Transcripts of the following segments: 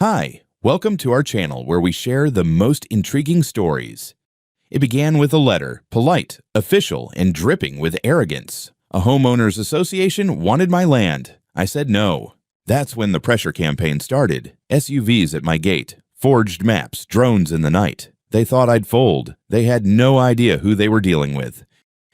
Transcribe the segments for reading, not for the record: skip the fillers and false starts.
Hi, welcome to our channel where we share the most intriguing stories. It began with a letter, polite, official, and dripping with arrogance. A homeowners association wanted my land. I said no. That's when the pressure campaign started. SUVs at my gate, forged maps, drones in the night. They thought I'd fold. They had no idea who they were dealing with.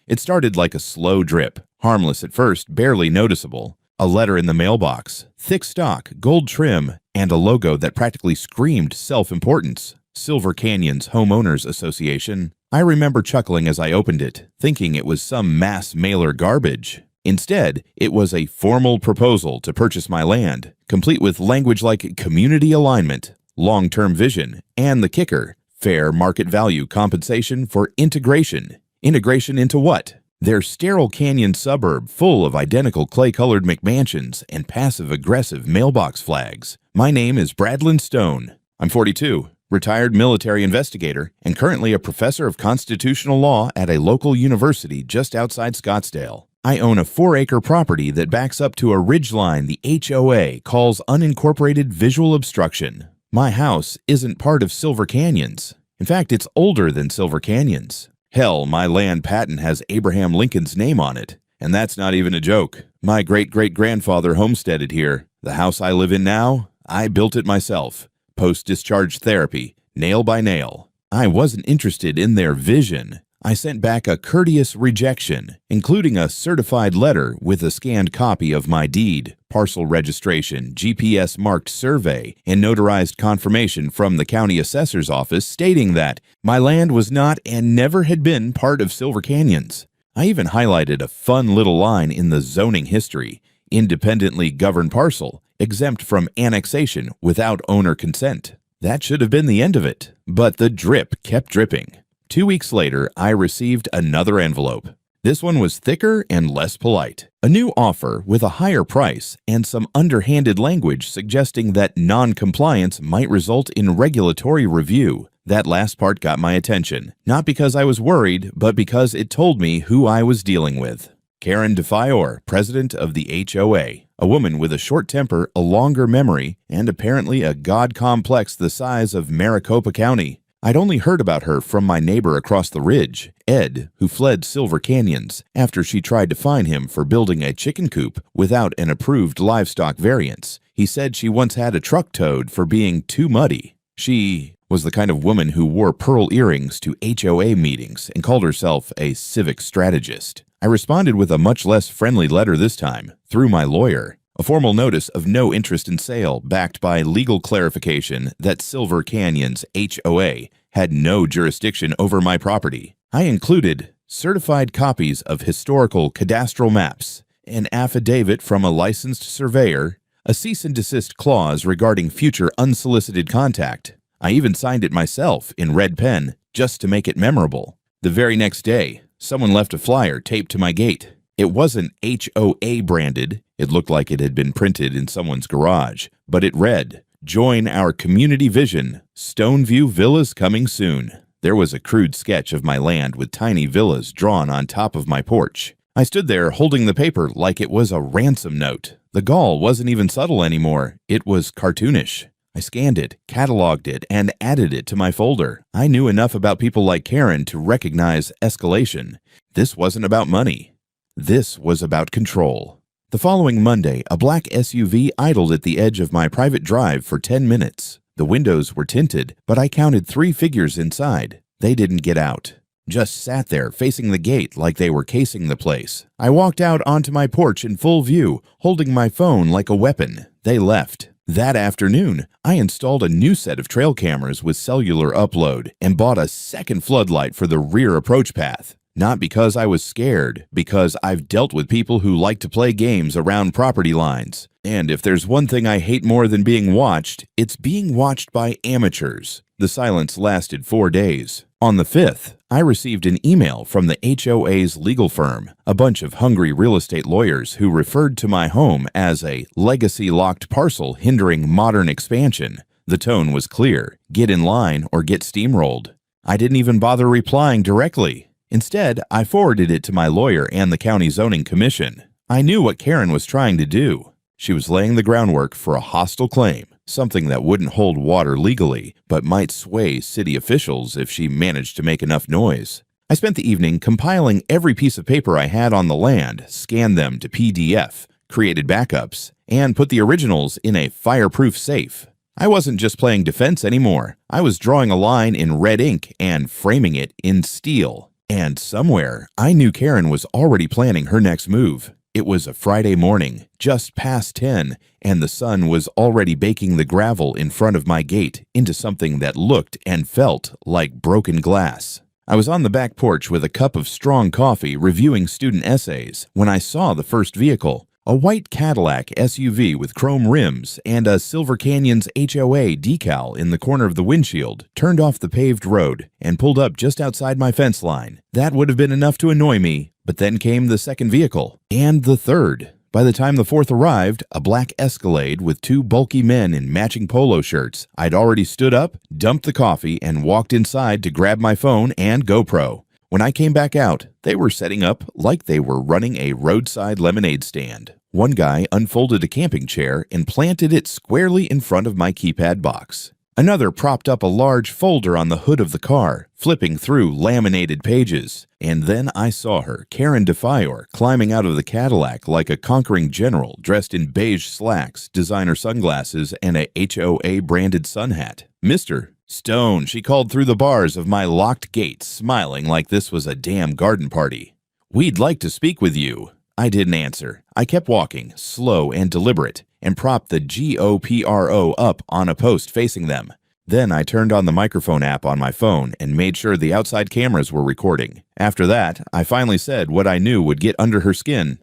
It started like a slow drip, harmless at first, barely noticeable. A letter in the mailbox, thick stock, gold trim, and a logo that practically screamed self-importance. Silver Canyon's Homeowners Association. I remember chuckling as I opened it, thinking it was some mass mailer garbage. Instead, it was a formal proposal to purchase my land, complete with language like community alignment, long-term vision, and the kicker, fair market value compensation for integration. Integration into what? Their sterile canyon suburb full of identical clay-colored McMansions and passive-aggressive mailbox flags. My name is Bradlyn Stone. I'm 42, retired military investigator, and currently a professor of constitutional law at a local university just outside Scottsdale. I own a 4-acre property that backs up to a ridgeline the HOA calls unincorporated visual obstruction. My house isn't part of Silver Canyon's. In fact, it's older than Silver Canyon's. Hell, my land patent has Abraham Lincoln's name on it. And that's not even a joke. My great-great-grandfather homesteaded here. The house I live in now, I built it myself. Post-discharge therapy, nail by nail. I wasn't interested in their vision. I sent back a courteous rejection, including a certified letter with a scanned copy of my deed, parcel registration, GPS-marked survey, and notarized confirmation from the county assessor's office stating that my land was not and never had been part of Silver Canyon's. I even highlighted a fun little line in the zoning history, independently governed parcel, exempt from annexation without owner consent. That should have been the end of it, but the drip kept dripping. 2 weeks later, I received another envelope. This one was thicker and less polite. A new offer with a higher price and some underhanded language suggesting that non-compliance might result in regulatory review. That last part got my attention, not because I was worried, but because it told me who I was dealing with. Karen DeFior, president of the HOA, a woman with a short temper, a longer memory, and apparently a god complex the size of Maricopa County. I'd only heard about her from my neighbor across the ridge, Ed, who fled Silver Canyon's after she tried to fine him for building a chicken coop without an approved livestock variance. He said she once had a truck towed for being too muddy. She was the kind of woman who wore pearl earrings to HOA meetings and called herself a civic strategist. I responded with a much less friendly letter this time, through my lawyer. A formal notice of no interest in sale backed by legal clarification that Silver Canyon's HOA had no jurisdiction over my property. I included certified copies of historical cadastral maps, an affidavit from a licensed surveyor, a cease and desist clause regarding future unsolicited contact. I even signed it myself in red pen just to make it memorable. The very next day, someone left a flyer taped to my gate. It wasn't HOA branded. It looked like it had been printed in someone's garage, but it read, "Join our community vision. Stoneview Villas coming soon." There was a crude sketch of my land with tiny villas drawn on top of my porch. I stood there holding the paper like it was a ransom note. The gall wasn't even subtle anymore. It was cartoonish. I scanned it, cataloged it, and added it to my folder. I knew enough about people like Karen to recognize escalation. This wasn't about money. This was about control. The following Monday, a black SUV idled at the edge of my private drive for 10 minutes. The windows were tinted, but I counted 3 figures inside. They didn't get out. Just sat there facing the gate like they were casing the place. I walked out onto my porch in full view, holding my phone like a weapon. They left. That afternoon, I installed a new set of trail cameras with cellular upload and bought a second floodlight for the rear approach path. Not because I was scared, because I've dealt with people who like to play games around property lines. And if there's one thing I hate more than being watched, it's being watched by amateurs. The silence lasted 4 days. On the 5th, I received an email from the HOA's legal firm, a bunch of hungry real estate lawyers who referred to my home as a legacy-locked parcel hindering modern expansion. The tone was clear: get in line or get steamrolled. I didn't even bother replying directly. Instead, I forwarded it to my lawyer and the county zoning commission. I knew what Karen was trying to do. She was laying the groundwork for a hostile claim. something that wouldn't hold water legally, but might sway city officials if she managed to make enough noise. I spent the evening compiling every piece of paper I had on the land, scanned them to PDF, created backups, and put the originals in a fireproof safe. I wasn't just playing defense anymore. I was drawing a line in red ink and framing it in steel. And somewhere, I knew Karen was already planning her next move. It was a Friday morning, just past 10, and the sun was already baking the gravel in front of my gate into something that looked and felt like broken glass. I was on the back porch with a cup of strong coffee reviewing student essays when I saw the first vehicle, a white Cadillac SUV with chrome rims and a Silver Canyon's HOA decal in the corner of the windshield, turned off the paved road and pulled up just outside my fence line. That would have been enough to annoy me, but then came the second vehicle, and the third. By the time the fourth arrived, a black Escalade with two bulky men in matching polo shirts, I'd already stood up, dumped the coffee, and walked inside to grab my phone and GoPro. When I came back out, they were setting up like they were running a roadside lemonade stand. One guy unfolded a camping chair and planted it squarely in front of my keypad box. Another propped up a large folder on the hood of the car, flipping through laminated pages. And then I saw her, Karen DeFior, climbing out of the Cadillac like a conquering general dressed in beige slacks, designer sunglasses, and a HOA-branded sun hat. "Mr. Stone," she called through the bars of my locked gate, smiling like this was a damn garden party. "We'd like to speak with you." I didn't answer. I kept walking, slow and deliberate, and propped the GoPro up on a post facing them. Then I turned on the microphone app on my phone and made sure the outside cameras were recording. After that, I finally said what I knew would get under her skin.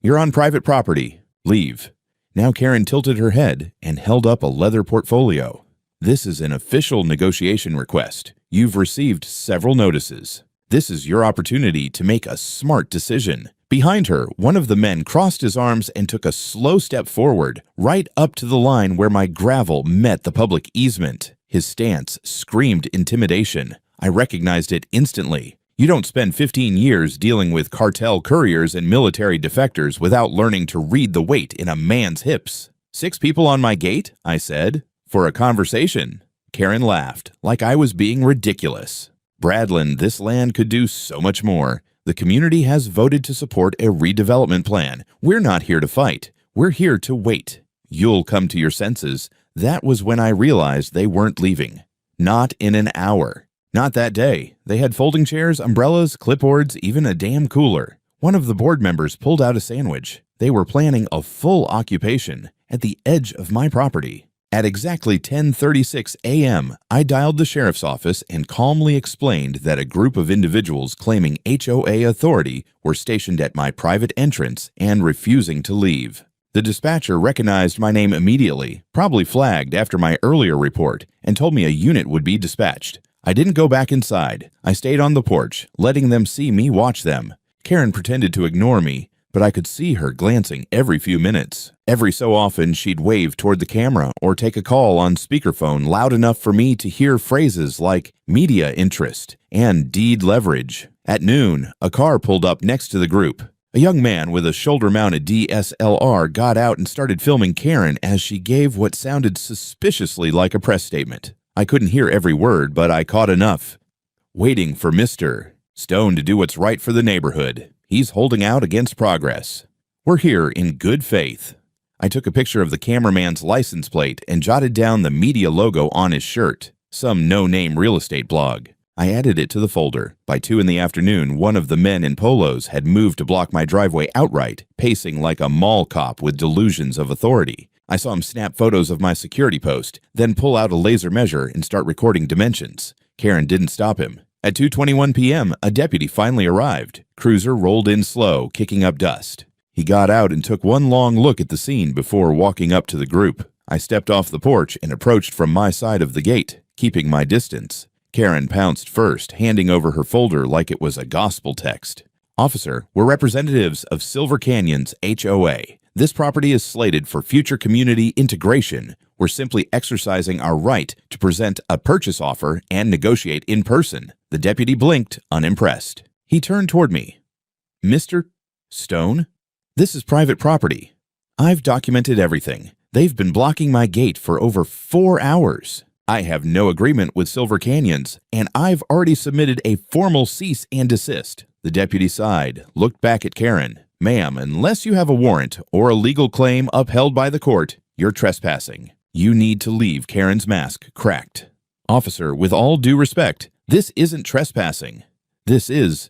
"You're on private property. Leave." Now Karen tilted her head and held up a leather portfolio. "This is an official negotiation request. You've received several notices. This is your opportunity to make a smart decision." Behind her, one of the men crossed his arms and took a slow step forward, right up to the line where my gravel met the public easement. His stance screamed intimidation. I recognized it instantly. You don't spend 15 years dealing with cartel couriers and military defectors without learning to read the weight in a man's hips. "6 people on my gate?" I said. "For a conversation." Karen laughed, like I was being ridiculous. "Bradlin, this land could do so much more. The community has voted to support a redevelopment plan. We're not here to fight. We're here to wait. You'll come to your senses." That was when I realized they weren't leaving. Not in an hour. Not that day. They had folding chairs, umbrellas, clipboards, even a damn cooler. One of the board members pulled out a sandwich. They were planning a full occupation at the edge of my property. At exactly 10:36 a.m., I dialed the sheriff's office and calmly explained that a group of individuals claiming HOA authority were stationed at my private entrance and refusing to leave. The dispatcher recognized my name immediately, probably flagged after my earlier report, and told me a unit would be dispatched. I didn't go back inside. I stayed on the porch, letting them see me watch them. Karen pretended to ignore me, but I could see her glancing every few minutes. Every so often, she'd wave toward the camera or take a call on speakerphone loud enough for me to hear phrases like media interest and deed leverage. At noon, a car pulled up next to the group. A young man with a shoulder-mounted DSLR got out and started filming Karen as she gave what sounded suspiciously like a press statement. I couldn't hear every word, but I caught enough. "Waiting for Mr. Stone to do what's right for the neighborhood. He's holding out against progress. We're here in good faith." I took a picture of the cameraman's license plate and jotted down the media logo on his shirt, some no-name real estate blog. I added it to the folder. By 2 in the afternoon, one of the men in polos had moved to block my driveway outright, pacing like a mall cop with delusions of authority. I saw him snap photos of my security post, then pull out a laser measure and start recording dimensions. Karen didn't stop him. At 2:21 p.m., a deputy finally arrived. Cruiser rolled in slow, kicking up dust. He got out and took one long look at the scene before walking up to the group. I stepped off the porch and approached from my side of the gate, keeping my distance. Karen pounced first, handing over her folder like it was a gospel text. "Officer, we're representatives of Silver Canyon's HOA. This property is slated for future community integration. We're simply exercising our right to present a purchase offer and negotiate in person." The deputy blinked, unimpressed. He turned toward me. "Mr. Stone? This is private property. I've documented everything. They've been blocking my gate for over 4 hours. I have no agreement with Silver Canyons, and I've already submitted a formal cease and desist." The deputy sighed, looked back at Karen. "Ma'am, unless you have a warrant or a legal claim upheld by the court, you're trespassing. You need to leave Karen's mask cracked." "Officer, with all due respect, this isn't trespassing. This is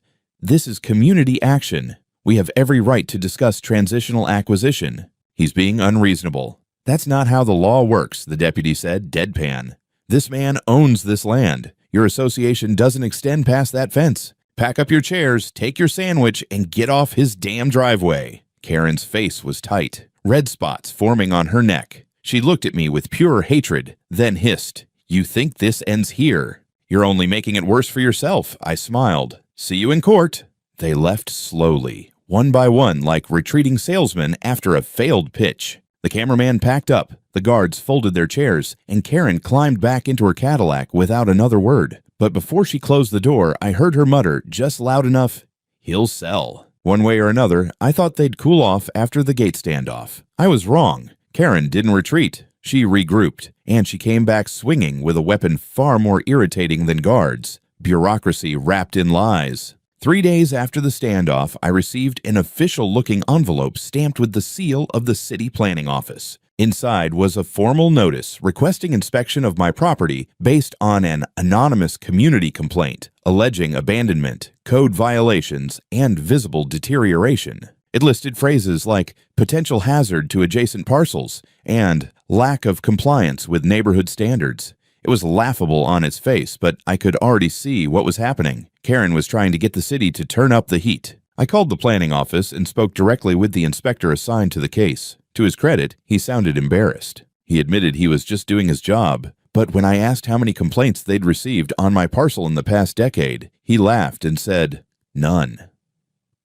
community action. We have every right to discuss transitional acquisition." "He's being unreasonable." "That's not how the law works," the deputy said, deadpan. "This man owns this land. Your association doesn't extend past that fence. Pack up your chairs, take your sandwich, and get off his damn driveway." Karen's face was tight, red spots forming on her neck. She looked at me with pure hatred, then hissed, "You think this ends here? You're only making it worse for yourself." I smiled. "See you in court." They left slowly, one by one, like retreating salesmen after a failed pitch. The cameraman packed up, the guards folded their chairs, and Karen climbed back into her Cadillac without another word. But before she closed the door, I heard her mutter just loud enough, "He'll sell." One way or another, I thought they'd cool off after the gate standoff. I was wrong. Karen didn't retreat. She regrouped, and she came back swinging with a weapon far more irritating than guards: bureaucracy wrapped in lies. 3 days after the standoff, I received an official-looking envelope stamped with the seal of the city planning office. Inside was a formal notice requesting inspection of my property based on an anonymous community complaint alleging abandonment, code violations, and visible deterioration. It listed phrases like potential hazard to adjacent parcels and lack of compliance with neighborhood standards. It was laughable on its face, but I could already see what was happening. Karen was trying to get the city to turn up the heat. I called the planning office and spoke directly with the inspector assigned to the case. To his credit, he sounded embarrassed. He admitted he was just doing his job, but when I asked how many complaints they'd received on my parcel in the past decade, he laughed and said, "None.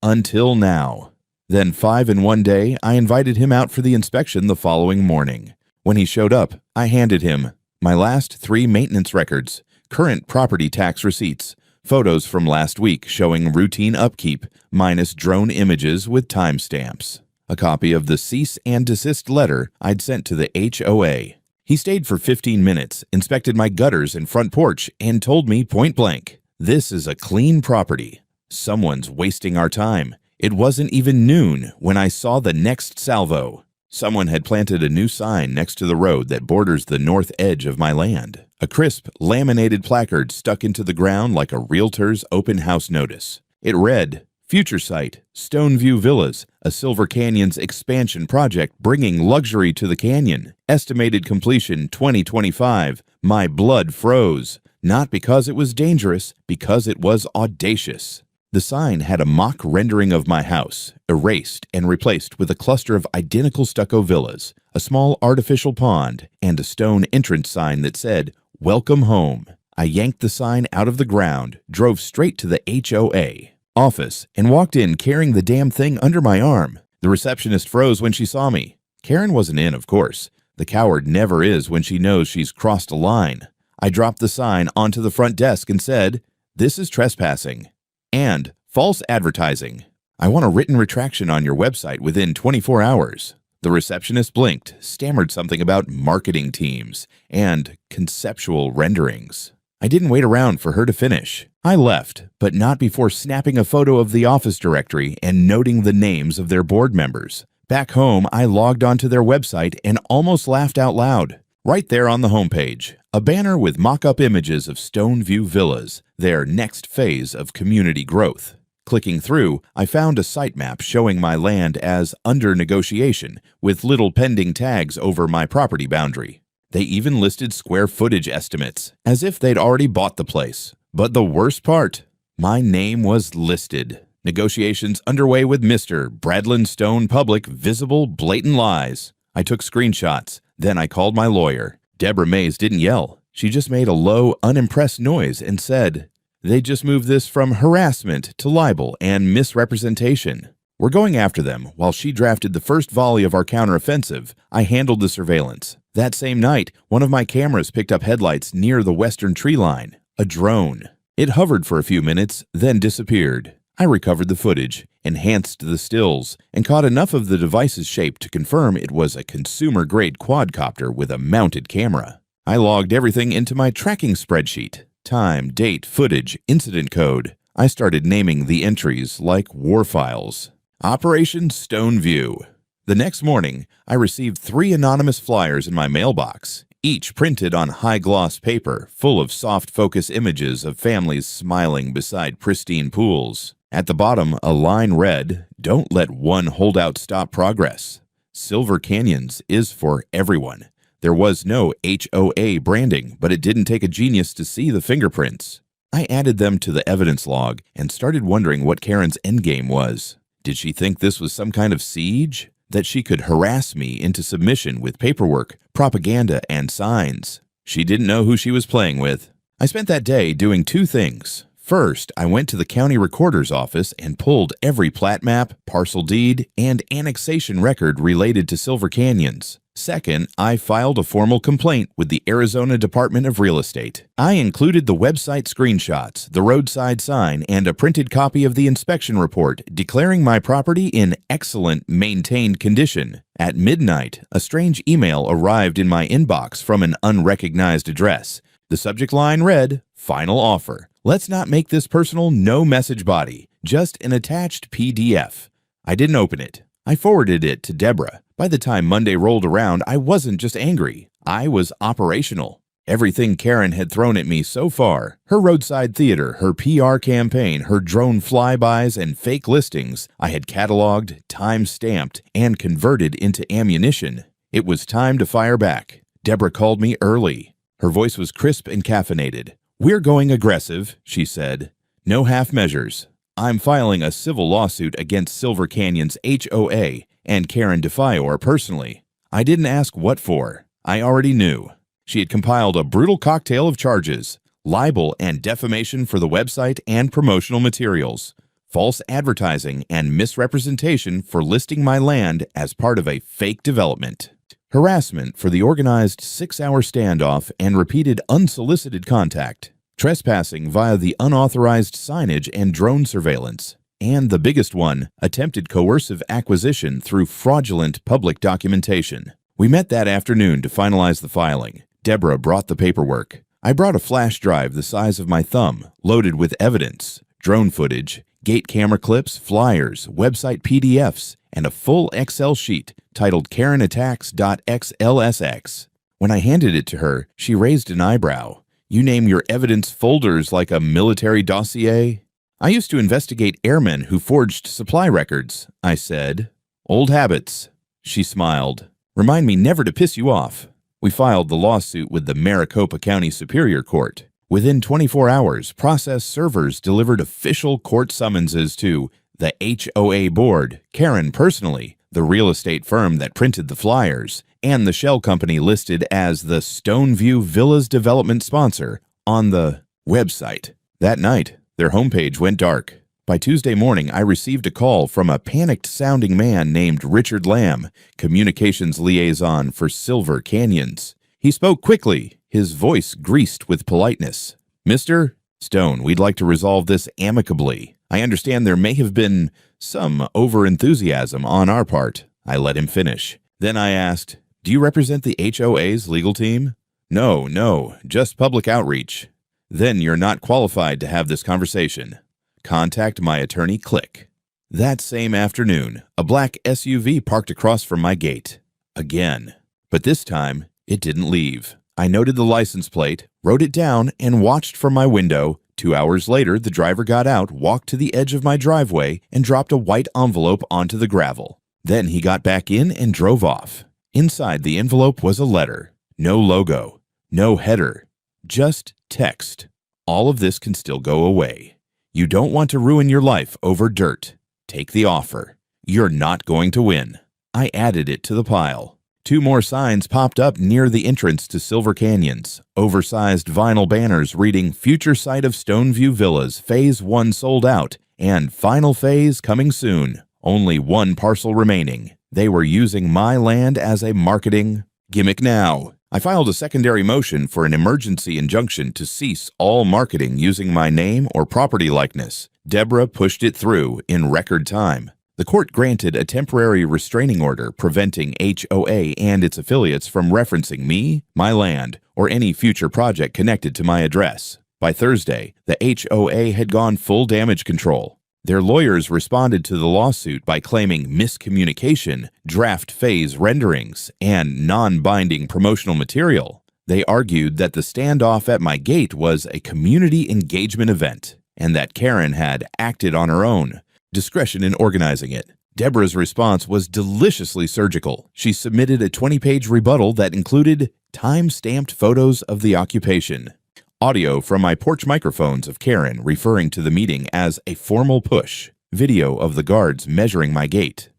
Until now." Then 5 in one day, I invited him out for the inspection the following morning. When he showed up, I handed him my last 3 maintenance records, current property tax receipts, photos from last week showing routine upkeep, minus drone images with timestamps, a copy of the cease and desist letter I'd sent to the HOA. He stayed for 15 minutes, inspected my gutters and front porch, and told me point blank, "This is a clean property. Someone's wasting our time." It wasn't even noon when I saw the next salvo. Someone had planted a new sign next to the road that borders the north edge of my land. A crisp, laminated placard stuck into the ground like a realtor's open house notice. It read, "Future Site, Stoneview Villas, a Silver Canyons expansion project bringing luxury to the canyon. Estimated completion 2025. My blood froze. Not because it was dangerous, because it was audacious." The sign had a mock rendering of my house, erased and replaced with a cluster of identical stucco villas, a small artificial pond, and a stone entrance sign that said, "Welcome home." I yanked the sign out of the ground, drove straight to the HOA office, and walked in carrying the damn thing under my arm. The receptionist froze when she saw me. Karen wasn't in, of course. The coward never is when she knows she's crossed a line. I dropped the sign onto the front desk and said, "This is trespassing and false advertising. I want a written retraction on your website within 24 hours. The receptionist blinked, stammered something about marketing teams and conceptual renderings. I didn't wait around for her to finish. I left, but not before snapping a photo of the office directory and noting the names of their board members. Back home, I logged onto their website and almost laughed out loud. Right there on the homepage, a banner with mock-up images of Stoneview Villas, their next phase of community growth. Clicking through, I found a sitemap showing my land as under negotiation, with little pending tags over my property boundary. They even listed square footage estimates, as if they'd already bought the place. But the worst part, my name was listed. Negotiations underway with Mr. Bradlin Stone Public Visible Blatant Lies. I took screenshots. Then I called my lawyer. Deborah Mays didn't yell. She just made a low, unimpressed noise and said, "They just moved this from harassment to libel and misrepresentation. We're going after them." While she drafted the first volley of our counteroffensive, I handled the surveillance. That same night, one of my cameras picked up headlights near the western tree line. A drone. It hovered for a few minutes, then disappeared. I recovered the footage, enhanced the stills, and caught enough of the device's shape to confirm it was a consumer-grade quadcopter with a mounted camera. I logged everything into my tracking spreadsheet: time, date, footage, incident code. I started naming the entries like war files. Operation Stoneview. The next morning, I received 3 anonymous flyers in my mailbox, each printed on high-gloss paper full of soft-focus images of families smiling beside pristine pools. At the bottom, a line read, "Don't let one holdout stop progress. Silver Canyons is for everyone." There was no HOA branding, but it didn't take a genius to see the fingerprints. I added them to the evidence log and started wondering what Karen's endgame was. Did she think this was some kind of siege? That she could harass me into submission with paperwork, propaganda, and signs? She didn't know who she was playing with. I spent that day doing 2 things. First, I went to the county recorder's office and pulled every plat map, parcel deed, and annexation record related to Silver Canyons. Second, I filed a formal complaint with the Arizona Department of Real Estate. I included the website screenshots, the roadside sign, and a printed copy of the inspection report declaring my property in excellent maintained condition. At midnight, a strange email arrived in my inbox from an unrecognized address. The subject line read, "Final offer. Let's not make this personal, no message body, just an attached PDF." I didn't open it. I forwarded it to Deborah. By the time Monday rolled around, I wasn't just angry. I was operational. Everything Karen had thrown at me so far, her roadside theater, her PR campaign, her drone flybys, and fake listings, I had cataloged, time-stamped, and converted into ammunition. It was time to fire back. Deborah called me early. Her voice was crisp and caffeinated. "We're going aggressive," she said. "No half measures. I'm filing a civil lawsuit against Silver Canyons HOA and Karen DeFior personally. I didn't ask what for. I already knew." She had compiled a brutal cocktail of charges: libel and defamation for the website and promotional materials, false advertising and misrepresentation for listing my land as part of a fake development, harassment for the organized 6-hour standoff and repeated unsolicited contact, trespassing via the unauthorized signage and drone surveillance, and the biggest one, attempted coercive acquisition through fraudulent public documentation. We met that afternoon to finalize the filing. Deborah brought the paperwork. I brought a flash drive the size of my thumb, loaded with evidence, drone footage, gate camera clips, flyers, website PDFs, and a full Excel sheet titled KarenAttacks.xlsx. When I handed it to her, she raised an eyebrow. "You name your evidence folders like a military dossier?" "I used to investigate airmen who forged supply records," I said. "Old habits." She smiled. "Remind me never to piss you off." We filed the lawsuit with the Maricopa County Superior Court. Within 24 hours, process servers delivered official court summonses to the HOA board, Karen personally, the real estate firm that printed the flyers, and the shell company listed as the Stoneview Villas development sponsor on the website. That night, their homepage went dark. By Tuesday morning, I received a call from a panicked-sounding man named Richard Lamb, communications liaison for Silver Canyons. He spoke quickly, his voice greased with politeness. "Mr. Stone, we'd like to resolve this amicably. I understand there may have been some overenthusiasm on our part." I let him finish. Then I asked, "Do you represent the HOA's legal team?" No, just public outreach." "Then you're not qualified to have this conversation. Contact my attorney, click." That same afternoon, a black SUV parked across from my gate. Again. But this time, it didn't leave. I noted the license plate, wrote it down, and watched from my window. 2 hours later, the driver got out, walked to the edge of my driveway, and dropped a white envelope onto the gravel. Then he got back in and drove off. Inside the envelope was a letter. No logo. No header. Just text. "All of this can still go away. You don't want to ruin your life over dirt. Take the offer. You're not going to win." I added it to the pile. 2 more signs popped up near the entrance to Silver Canyons. Oversized vinyl banners reading "Future site of Stoneview Villas, Phase 1 sold out," and "Final phase coming soon. Only 1 parcel remaining." They were using my land as a marketing gimmick now. I filed a secondary motion for an emergency injunction to cease all marketing using my name or property likeness. Deborah pushed it through in record time. The court granted a temporary restraining order preventing HOA and its affiliates from referencing me, my land, or any future project connected to my address. By Thursday, the HOA had gone full damage control. Their lawyers responded to the lawsuit by claiming miscommunication, draft phase renderings, and non-binding promotional material. They argued that the standoff at my gate was a community engagement event, and that Karen had acted on her own discretion in organizing it. Deborah's response was deliciously surgical. She submitted a 20-page rebuttal that included time-stamped photos of the occupation, audio from my porch microphones of Karen referring to the meeting as a formal push, video of the guards measuring my gate,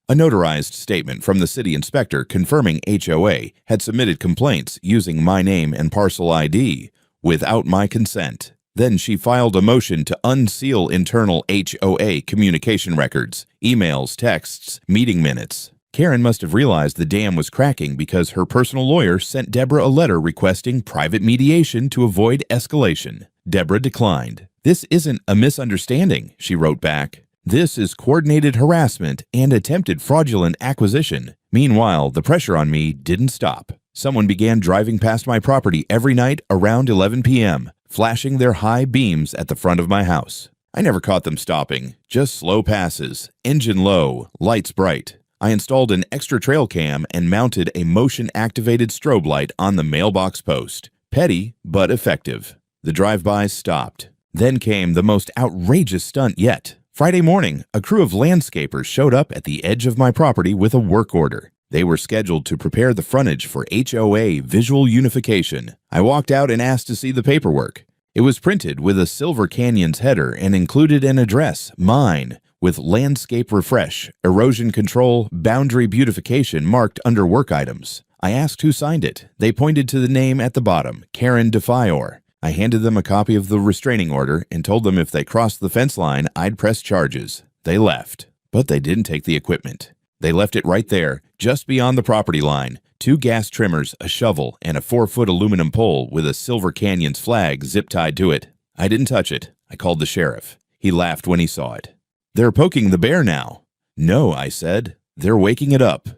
a notarized statement from the city inspector confirming HOA had submitted complaints using my name and parcel ID without my consent. Then she filed a motion to unseal internal HOA communication records, emails, texts, meeting minutes. Karen must have realized the dam was cracking because her personal lawyer sent Deborah a letter requesting private mediation to avoid escalation. Deborah declined. "This isn't a misunderstanding," she wrote back. "This is coordinated harassment and attempted fraudulent acquisition." Meanwhile, the pressure on me didn't stop. Someone began driving past my property every night around 11 p.m., flashing their high beams at the front of my house. I never caught them stopping, just slow passes, engine low, lights bright. I installed an extra trail cam and mounted a motion-activated strobe light on the mailbox post. Petty, but effective. The drive-bys stopped. Then came the most outrageous stunt yet. Friday morning, a crew of landscapers showed up at the edge of my property with a work order. They were scheduled to prepare the frontage for HOA visual unification. I walked out and asked to see the paperwork. It was printed with a Silver Canyons header and included an address, mine, with landscape refresh, erosion control, boundary beautification marked under work items. I asked who signed it. They pointed to the name at the bottom, Karen DeFior. I handed them a copy of the restraining order and told them if they crossed the fence line, I'd press charges. They left, but they didn't take the equipment. They left it right there, just beyond the property line. 2 gas trimmers, a shovel, and a 4-foot aluminum pole with a Silver Canyons flag zip-tied to it. I didn't touch it. I called the sheriff. He laughed when he saw it. "They're poking the bear now." "No," I said. "They're waking it up."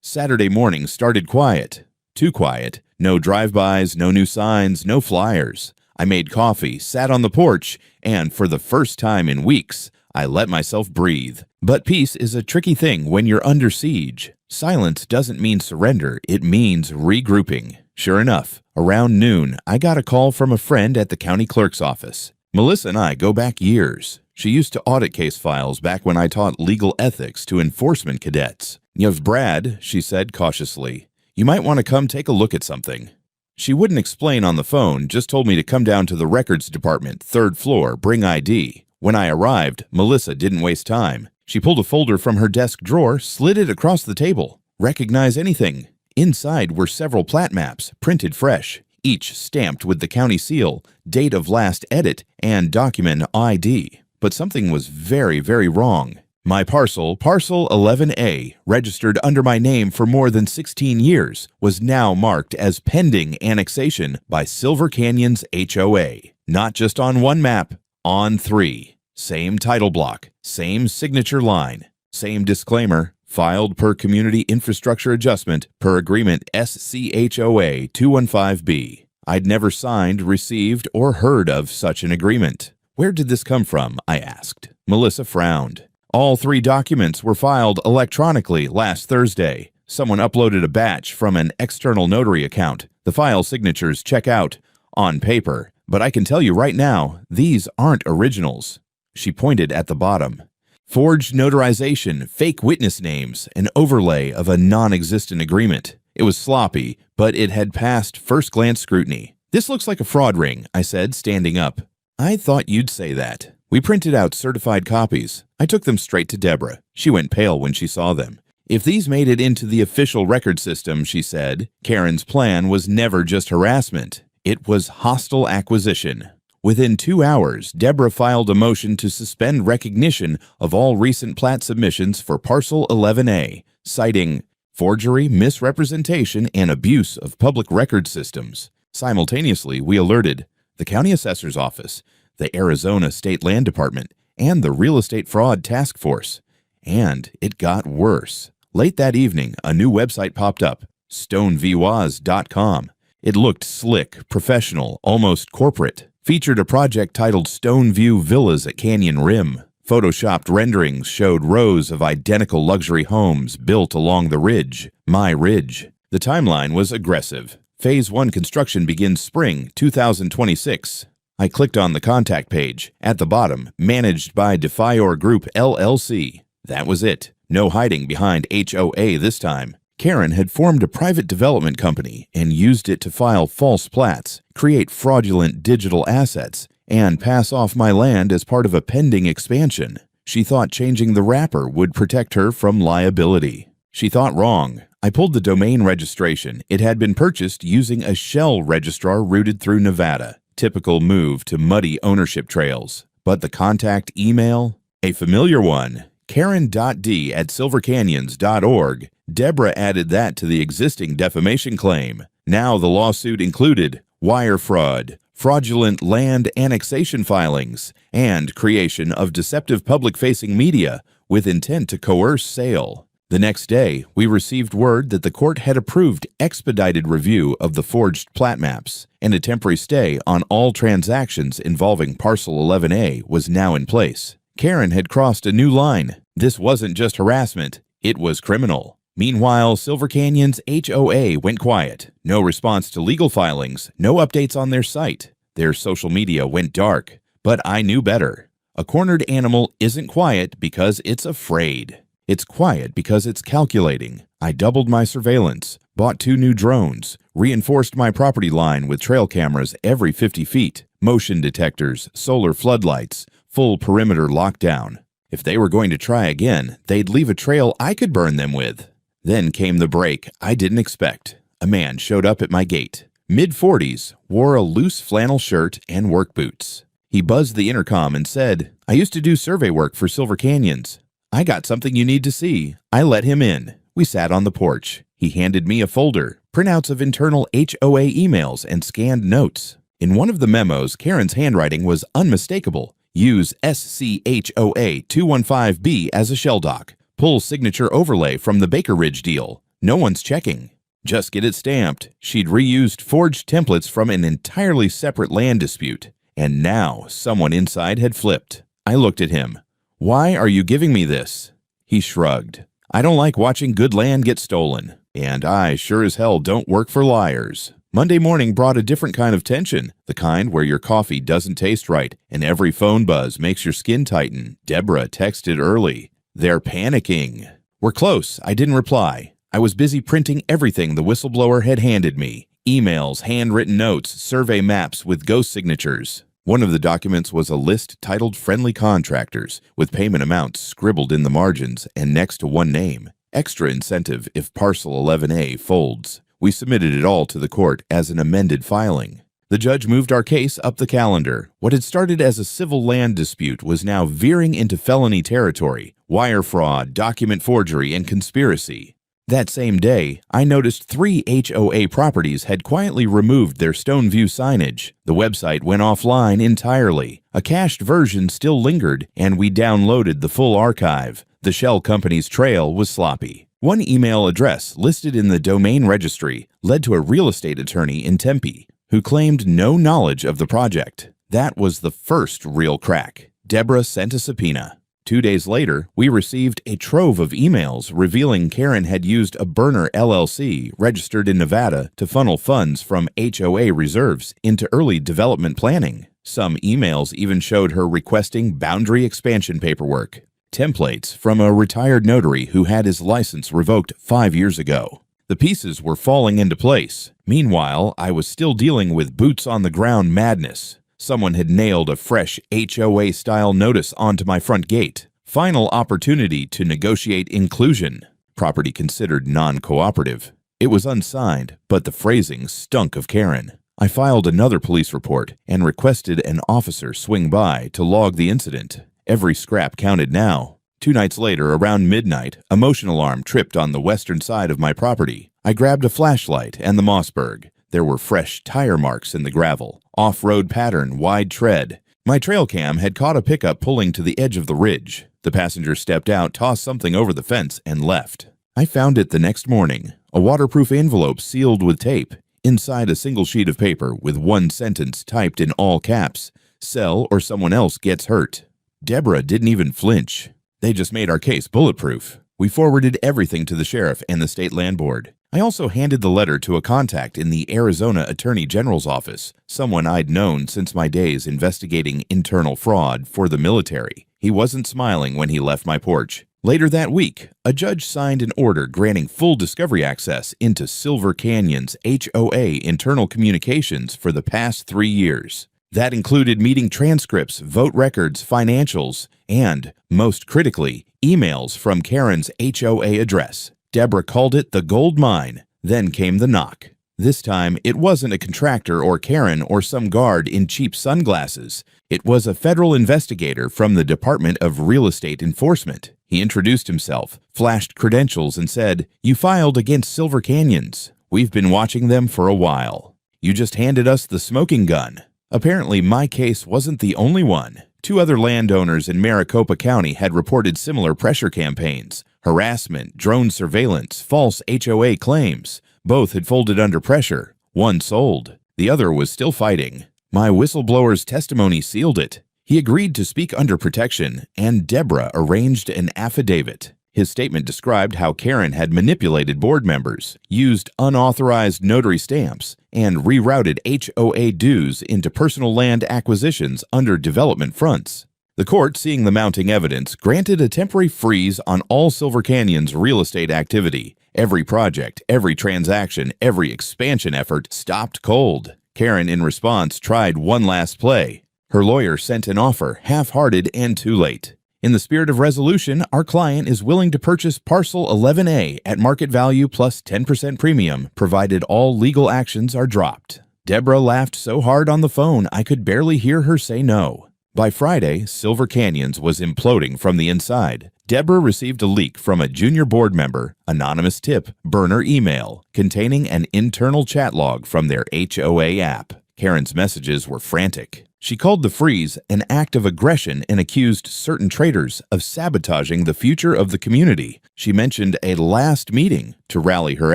Saturday morning started quiet. Too quiet. No drive-bys, no new signs, no flyers. I made coffee, sat on the porch, and for the first time in weeks, I let myself breathe. But peace is a tricky thing when you're under siege. Silence doesn't mean surrender, it means regrouping. Sure enough, around noon, I got a call from a friend at the county clerk's office. Melissa and I go back years. She used to audit case files back when I taught legal ethics to enforcement cadets. "You've Brad," she said cautiously. "You might want to come take a look at something." She wouldn't explain on the phone, just told me to come down to the records department, 3rd floor, bring ID. When I arrived, Melissa didn't waste time. She pulled a folder from her desk drawer, slid it across the table. "Recognize anything?" Inside were several plat maps, printed fresh, each stamped with the county seal, date of last edit, and document ID. But something was very, very wrong. My parcel 11A, registered under my name for more than 16 years, was now marked as pending annexation by Silver Canyons HOA. Not just on one map, on 3. Same title block, same signature line, same disclaimer, filed per Community Infrastructure Adjustment per Agreement SCHOA 215B. I'd never signed, received, or heard of such an agreement. "Where did this come from?" I asked. Melissa frowned. "All 3 documents were filed electronically last Thursday. Someone uploaded a batch from an external notary account. The file signatures check out on paper, but I can tell you right now, these aren't originals." She pointed at the bottom. "Forged notarization, fake witness names, an overlay of a non-existent agreement." It was sloppy, but it had passed first-glance scrutiny. "This looks like a fraud ring," I said, standing up. "I thought you'd say that." We printed out certified copies. I took them straight to Deborah. She went pale when she saw them. "If these made it into the official record system," she said, "Karen's plan was never just harassment. It was hostile acquisition." Within 2 hours, Deborah filed a motion to suspend recognition of all recent plat submissions for Parcel 11A, citing forgery, misrepresentation, and abuse of public record systems. Simultaneously, we alerted the County Assessor's Office, the Arizona State Land Department, and the Real Estate Fraud Task Force. And it got worse. Late that evening, a new website popped up, stoneviewaz.com. It looked slick, professional, almost corporate. Featured a project titled Stoneview Villas at Canyon Rim. Photoshopped renderings showed rows of identical luxury homes built along the ridge, my ridge. The timeline was aggressive. Phase 1 construction begins spring 2026. I clicked on the contact page. At the bottom, managed by Defior Group LLC. That was it. No hiding behind HOA this time. Karen had formed a private development company and used it to file false plats, create fraudulent digital assets, and pass off my land as part of a pending expansion. She thought changing the wrapper would protect her from liability. She thought wrong. I pulled the domain registration. It had been purchased using a shell registrar routed through Nevada. Typical move to muddy ownership trails. But the contact email? A familiar one. Karen.d@silvercanyons.org. Deborah added that to the existing defamation claim. Now the lawsuit included wire fraud, fraudulent land annexation filings, and creation of deceptive public-facing media with intent to coerce sale. The next day, we received word that the court had approved expedited review of the forged plat maps, and a temporary stay on all transactions involving Parcel 11A was now in place. Karen had crossed a new line. This wasn't just harassment, it was criminal. Meanwhile, Silver Canyon's HOA went quiet. No response to legal filings, no updates on their site. Their social media went dark. But I knew better. A cornered animal isn't quiet because it's afraid. It's quiet because it's calculating. I doubled my surveillance, bought 2 new drones, reinforced my property line with trail cameras every 50 feet, motion detectors, solar floodlights, full perimeter lockdown. If they were going to try again, they'd leave a trail I could burn them with. Then came the break I didn't expect. A man showed up at my gate. Mid-40s, wore a loose flannel shirt and work boots. He buzzed the intercom and said, "I used to do survey work for Silver Canyons. I got something you need to see." I let him in. We sat on the porch. He handed me a folder, printouts of internal HOA emails and scanned notes. In one of the memos, Karen's handwriting was unmistakable. Use SCHOA 215B as a shell doc. Pull signature overlay from the Baker Ridge deal. No one's checking. Just get it stamped. She'd reused forged templates from an entirely separate land dispute. And now someone inside had flipped. I looked at him. "Why are you giving me this?" He shrugged. "I don't like watching good land get stolen. And I sure as hell don't work for liars." Monday morning brought a different kind of tension, the kind where your coffee doesn't taste right and every phone buzz makes your skin tighten. Deborah texted early. "They're panicking." "We're close." I didn't reply. I was busy printing everything the whistleblower had handed me. Emails, handwritten notes, survey maps with ghost signatures. One of the documents was a list titled Friendly Contractors, with payment amounts scribbled in the margins and next to one name. Extra incentive if Parcel 11A folds. We submitted it all to the court as an amended filing. The judge moved our case up the calendar. What had started as a civil land dispute was now veering into felony territory, wire fraud, document forgery, and conspiracy. That same day, I noticed 3 HOA properties had quietly removed their Stoneview signage. The website went offline entirely. A cached version still lingered, and we downloaded the full archive. The shell company's trail was sloppy. One email address listed in the domain registry led to a real estate attorney in Tempe who claimed no knowledge of the project. That was the first real crack. Deborah sent a subpoena. 2 days later, we received a trove of emails revealing Karen had used a burner LLC registered in Nevada to funnel funds from HOA reserves into early development planning. Some emails even showed her requesting boundary expansion paperwork, templates from a retired notary who had his license revoked 5 years ago. The pieces were falling into place. Meanwhile, I was still dealing with boots-on-the-ground madness. Someone had nailed a fresh HOA-style notice onto my front gate. Final opportunity to negotiate inclusion. Property considered non-cooperative. It was unsigned, but the phrasing stunk of Karen. I filed another police report and requested an officer swing by to log the incident. Every scrap counted now. 2 nights later, around midnight, a motion alarm tripped on the western side of my property. I grabbed a flashlight and the Mossberg. There were fresh tire marks in the gravel, off-road pattern, wide tread. My trail cam had caught a pickup pulling to the edge of the ridge. The passenger stepped out, tossed something over the fence, and left. I found it the next morning, a waterproof envelope sealed with tape. Inside a single sheet of paper with one sentence typed in all caps, "Sell or someone else gets hurt." Deborah didn't even flinch. They just made our case bulletproof. We forwarded everything to the sheriff and the state land board. I also handed the letter to a contact in the Arizona Attorney General's office, someone I'd known since my days investigating internal fraud for the military. He wasn't smiling when he left my porch. Later that week, a judge signed an order granting full discovery access into Silver Canyon's HOA internal communications for the past 3 years. That included meeting transcripts, vote records, financials, and, most critically, emails from Karen's HOA address. Deborah called it the gold mine. Then came the knock. This time, it wasn't a contractor or Karen or some guard in cheap sunglasses. It was a federal investigator from the Department of Real Estate Enforcement. He introduced himself, flashed credentials, and said, "You filed against Silver Canyons. We've been watching them for a while. You just handed us the smoking gun." Apparently, my case wasn't the only one. 2 other landowners in Maricopa County had reported similar pressure campaigns, harassment, drone surveillance, false HOA claims. Both had folded under pressure. One sold. The other was still fighting. My whistleblower's testimony sealed it. He agreed to speak under protection, and Deborah arranged an affidavit. His statement described how Karen had manipulated board members, used unauthorized notary stamps, and rerouted HOA dues into personal land acquisitions under development fronts. The court, seeing the mounting evidence, granted a temporary freeze on all Silver Canyon's real estate activity. Every project, every transaction, every expansion effort stopped cold. Karen, in response, tried one last play. Her lawyer sent an offer, half-hearted and too late. In the spirit of resolution, our client is willing to purchase parcel 11A at market value plus 10% premium, provided all legal actions are dropped. Deborah laughed so hard on the phone I could barely hear her say no. By Friday, Silver Canyons was imploding from the inside. Deborah received a leak from a junior board member, anonymous tip, burner email, containing an internal chat log from their HOA app. Karen's messages were frantic. She called the freeze an act of aggression and accused certain traders of sabotaging the future of the community. She mentioned a last meeting to rally her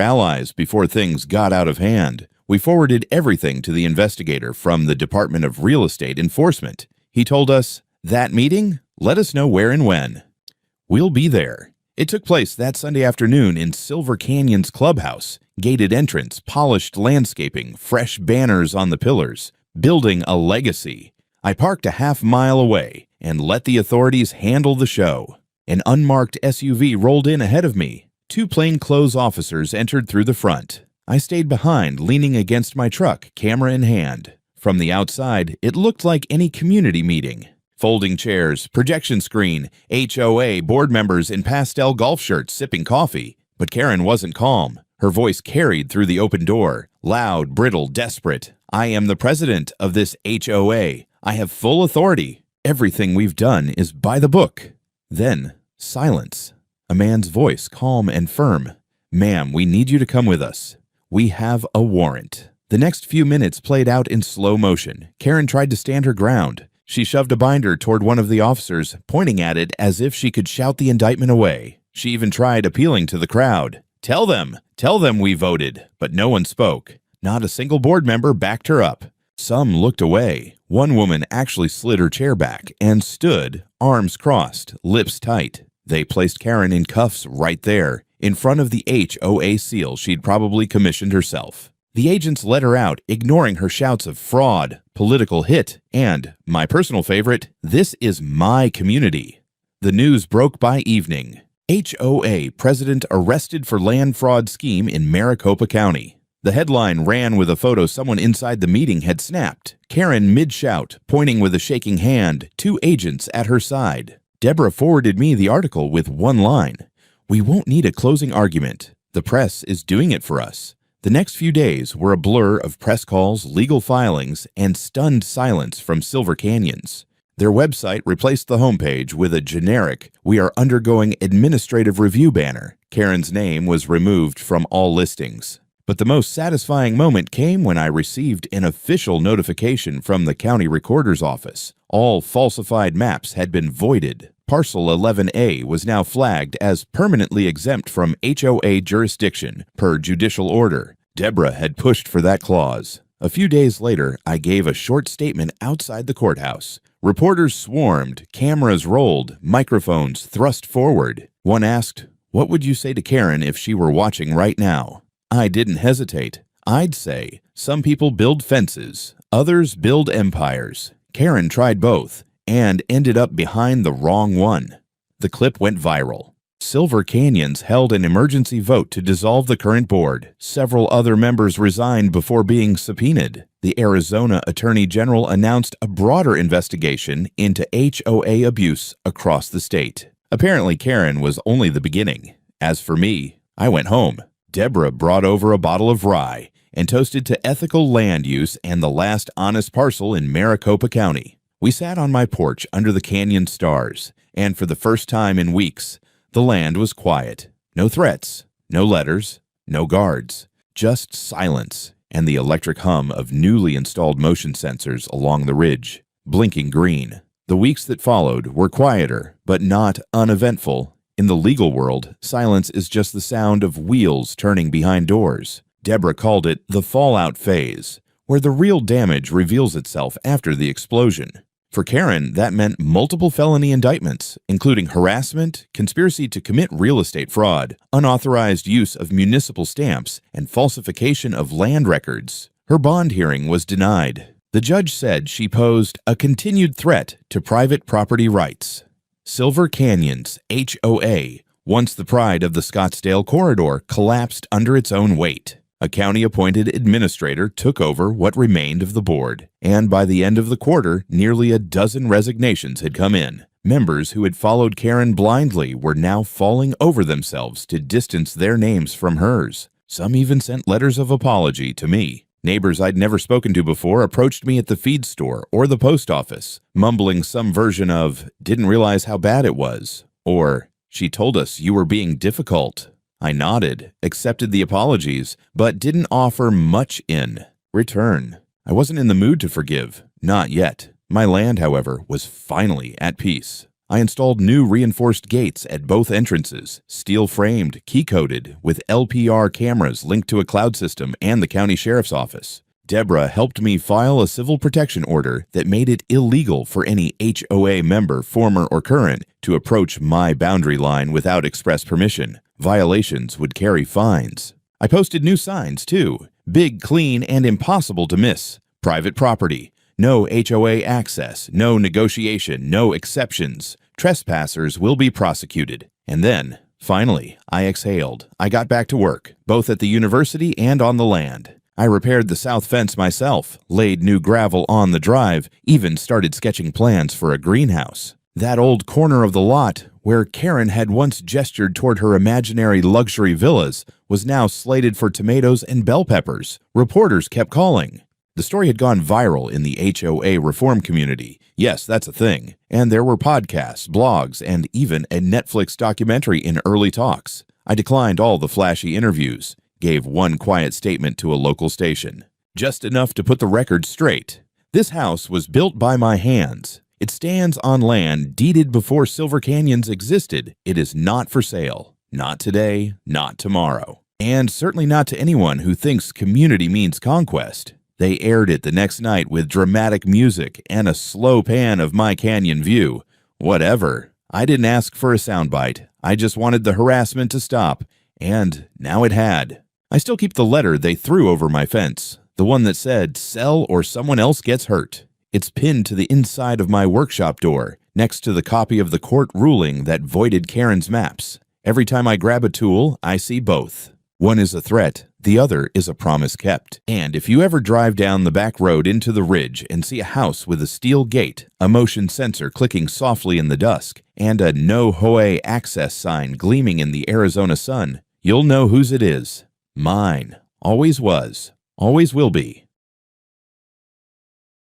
allies before things got out of hand. We forwarded everything to the investigator from the Department of Real Estate Enforcement. He told us, "That meeting? Let us know where and when. We'll be there." It took place that Sunday afternoon in Silver Canyon's clubhouse. Gated entrance, polished landscaping, fresh banners on the pillars. Building a legacy. I parked a half-mile away and let the authorities handle the show. An unmarked SUV rolled in ahead of me. 2 plainclothes officers entered through the front. I stayed behind, leaning against my truck, camera in hand. From the outside, it looked like any community meeting. Folding chairs, projection screen, HOA board members in pastel golf shirts sipping coffee. But Karen wasn't calm. Her voice carried through the open door, loud, brittle, desperate. "I am the president of this HOA. I have full authority. Everything we've done is by the book." Then, silence. A man's voice, calm and firm. "Ma'am, we need you to come with us. We have a warrant." The next few minutes played out in slow motion. Karen tried to stand her ground. She shoved a binder toward one of the officers, pointing at it as if she could shout the indictment away. She even tried appealing to the crowd. Tell them we voted." But no one spoke. Not a single board member backed her up. Some looked away. One woman actually slid her chair back and stood, arms crossed, lips tight. They placed Karen in cuffs right there, in front of the HOA seal she'd probably commissioned herself. The agents let her out, ignoring her shouts of fraud, political hit, and, my personal favorite, "This is my community." The news broke by evening. HOA president arrested for land fraud scheme in Maricopa County. The headline ran with a photo someone inside the meeting had snapped. Karen mid-shout, pointing with a shaking hand, 2 agents at her side. Deborah forwarded me the article with one line. "We won't need a closing argument. The press is doing it for us." The next few days were a blur of press calls, legal filings, and stunned silence from Silver Canyons. Their website replaced the homepage with a generic, "We are undergoing administrative review" banner. Karen's name was removed from all listings. But the most satisfying moment came when I received an official notification from the county recorder's office. All falsified maps had been voided. Parcel 11A was now flagged as permanently exempt from HOA jurisdiction per judicial order. Deborah had pushed for that clause. A few days later, I gave a short statement outside the courthouse. Reporters swarmed, cameras rolled, microphones thrust forward. One asked, "What would you say to Karen if she were watching right now?" I didn't hesitate. I'd say, some people build fences, others build empires. Karen tried both and ended up behind the wrong one. The clip went viral. Silver Canyons held an emergency vote to dissolve the current board. Several other members resigned before being subpoenaed. The Arizona Attorney General announced a broader investigation into HOA abuse across the state. Apparently, Karen was only the beginning. As for me, I went home. Deborah brought over a bottle of rye and toasted to ethical land use and the last honest parcel in Maricopa County. We sat on my porch under the canyon stars, and for the first time in weeks, the land was quiet. No threats, no letters, no guards, just silence and the electric hum of newly installed motion sensors along the ridge, blinking green. The weeks that followed were quieter, but not uneventful. In the legal world, silence is just the sound of wheels turning behind doors. Deborah called it the fallout phase, where the real damage reveals itself after the explosion. For Karen, that meant multiple felony indictments, including harassment, conspiracy to commit real estate fraud, unauthorized use of municipal stamps, and falsification of land records. Her bond hearing was denied. The judge said she posed a continued threat to private property rights. Silver Canyons, HOA, once the pride of the Scottsdale corridor, collapsed under its own weight. A county-appointed administrator took over what remained of the board, and by the end of the quarter, nearly a dozen resignations had come in. Members who had followed Karen blindly were now falling over themselves to distance their names from hers. Some even sent letters of apology to me. Neighbors I'd never spoken to before approached me at the feed store or the post office, mumbling some version of, "Didn't realize how bad it was," or, "She told us you were being difficult." I nodded, accepted the apologies, but didn't offer much in return. I wasn't in the mood to forgive, not yet. My land, however, was finally at peace. I installed new reinforced gates at both entrances, steel-framed, key-coded, with LPR cameras linked to a cloud system and the county sheriff's office. Deborah helped me file a civil protection order that made it illegal for any HOA member, former or current, to approach my boundary line without express permission. Violations would carry fines. I posted new signs, too. Big, clean, and impossible to miss. Private property. No HOA access. No negotiation. No exceptions. Trespassers will be prosecuted. And then, finally, I exhaled. I got back to work, both at the university and on the land. I repaired the south fence myself, laid new gravel on the drive, even started sketching plans for a greenhouse. That old corner of the lot, where Karen had once gestured toward her imaginary luxury villas, was now slated for tomatoes and bell peppers. Reporters kept calling. The story had gone viral in the HOA reform community. Yes, that's a thing. And there were podcasts, blogs, and even a Netflix documentary in early talks. I declined all the flashy interviews, gave one quiet statement to a local station. Just enough to put the record straight. This house was built by my hands. It stands on land deeded before Silver Canyons existed. It is not for sale. Not today, not tomorrow. And certainly not to anyone who thinks community means conquest. They aired it the next night with dramatic music and a slow pan of my canyon view. Whatever. I didn't ask for a soundbite. I just wanted the harassment to stop. And now it had. I still keep the letter they threw over my fence. The one that said, "Sell or someone else gets hurt." It's pinned to the inside of my workshop door, next to the copy of the court ruling that voided Karen's maps. Every time I grab a tool, I see both. One is a threat, the other is a promise kept. And if you ever drive down the back road into the ridge and see a house with a steel gate, a motion sensor clicking softly in the dusk, and a no HOA access sign gleaming in the Arizona sun, you'll know whose it is. Mine. Always was. Always will be.